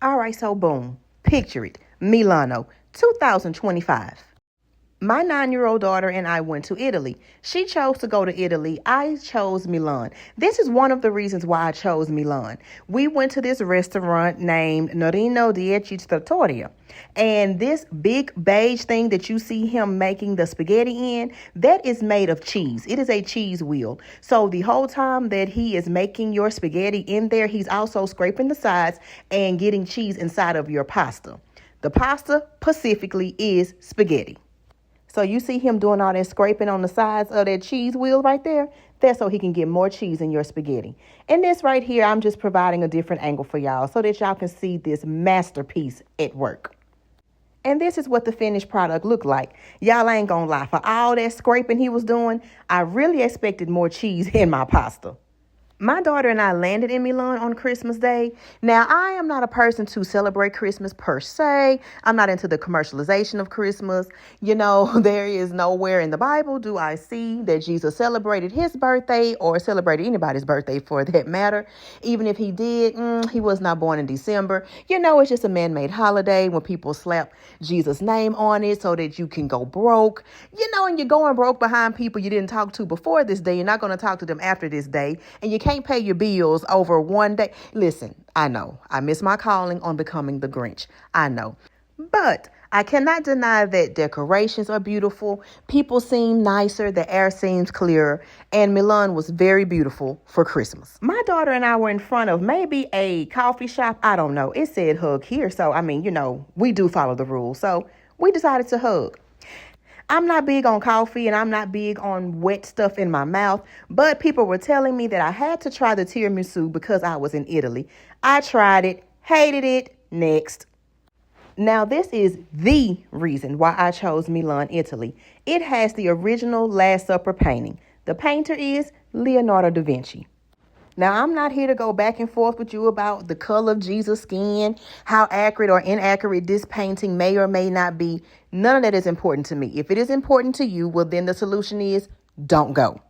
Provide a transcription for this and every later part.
All right, so boom. Picture it. Milano, 2025. My 9-year-old daughter and I went to Italy. She chose to go to Italy. I chose Milan. This is one of the reasons why I chose Milan. We went to this restaurant named Norino Dieci Trattoria. And this big beige thing that you see him making the spaghetti in, that is made of cheese. It is a cheese wheel. So the whole time that he is making your spaghetti in there, he's also scraping the sides and getting cheese inside of your pasta. The pasta specifically is spaghetti. So you see him doing all that scraping on the sides of that cheese wheel right there? That's so he can get more cheese in your spaghetti. And this right here, I'm just providing a different angle for y'all so that y'all can see this masterpiece at work. And this is what the finished product looked like. Y'all ain't gonna lie. For all that scraping he was doing, I really expected more cheese in my pasta. My daughter and I landed in Milan on Christmas Day. Now, I am not a person to celebrate Christmas per se. I'm not into the commercialization of Christmas. You know, there is nowhere in the Bible do I see that Jesus celebrated his birthday or celebrated anybody's birthday for that matter. Even if he did, he was not born in December. You know, it's just a man-made holiday when people slap Jesus' name on it so that you can go broke. You know, and you're going broke behind people you didn't talk to before this day. You're not going to talk to them after this day. And you can't pay your bills over one day. Listen, I know I miss my calling on becoming the Grinch. I know. But I cannot deny that decorations are beautiful. People seem nicer. The air seems clearer. And Milan was very beautiful for Christmas. My daughter and I were in front of maybe a coffee shop. I don't know. It said hug here. So, I mean, you know, we do follow the rules. So we decided to hug. I'm not big on coffee and I'm not big on wet stuff in my mouth, but people were telling me that I had to try the tiramisu because I was in Italy. I tried it, hated it, next. Now, this is the reason why I chose Milan, Italy. It has the original Last Supper painting. The painter is Leonardo da Vinci. Now, I'm not here to go back and forth with you about the color of Jesus' skin, how accurate or inaccurate this painting may or may not be. None of that is important to me. If it is important to you, well, then the solution is don't go.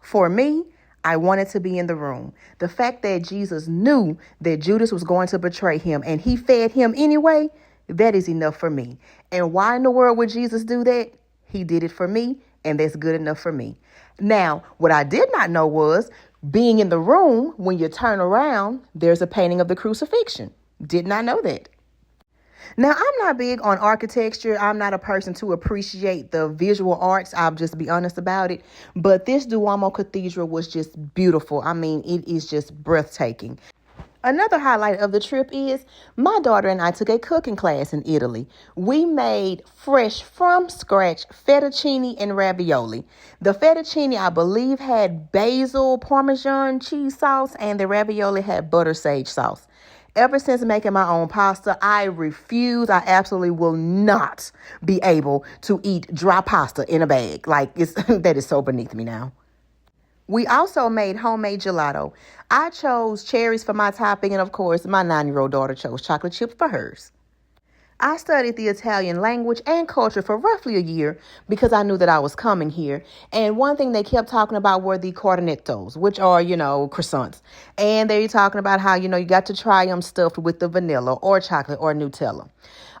For me, I wanted to be in the room. The fact that Jesus knew that Judas was going to betray him and he fed him anyway, that is enough for me. And why in the world would Jesus do that? He did it for me, and that's good enough for me. Now, what I did not know was being in the room, when you turn around, there's a painting of the crucifixion. Did not know that. Now, I'm not big on architecture. I'm not a person to appreciate the visual arts. I'll just be honest about it. But this Duomo Cathedral was just beautiful. I mean, it is just breathtaking. Another highlight of the trip is my daughter and I took a cooking class in Italy. We made fresh from scratch fettuccine and ravioli. The fettuccine, I believe, had basil Parmesan cheese sauce and the ravioli had butter sage sauce. Ever since making my own pasta, I refuse. I absolutely will not be able to eat dry pasta in a bag. Like, that is so beneath me now. We also made homemade gelato. I chose cherries for my topping, and of course, my 9-year-old daughter chose chocolate chips for hers. I studied the Italian language and culture for roughly a year because I knew that I was coming here. And one thing they kept talking about were the cornettos, which are, croissants. And they were talking about how, you got to try them stuffed with the vanilla or chocolate or Nutella.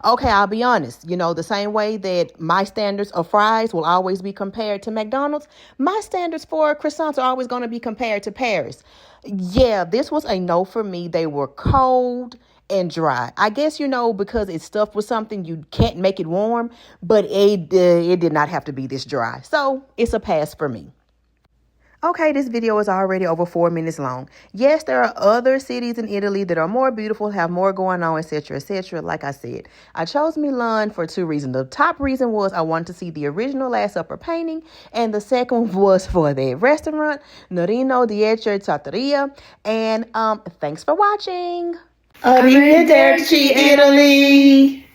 Okay, I'll be honest. The same way that my standards of fries will always be compared to McDonald's, my standards for croissants are always going to be compared to Paris. Yeah, this was a no for me. They were cold and dry. I guess, because it's stuffed with something, you can't make it warm, but it did not have to be this dry. So it's a pass for me. Okay, this video is already over 4 minutes long. Yes, there are other cities in Italy that are more beautiful, have more going on, etc., etc. Like I said, I chose Milan for 2 reasons. The top reason was I wanted to see the original Last Supper painting, and the second was for the restaurant, Norino Dieci Trattoria. And thanks for watching. Arrivederci, Italy!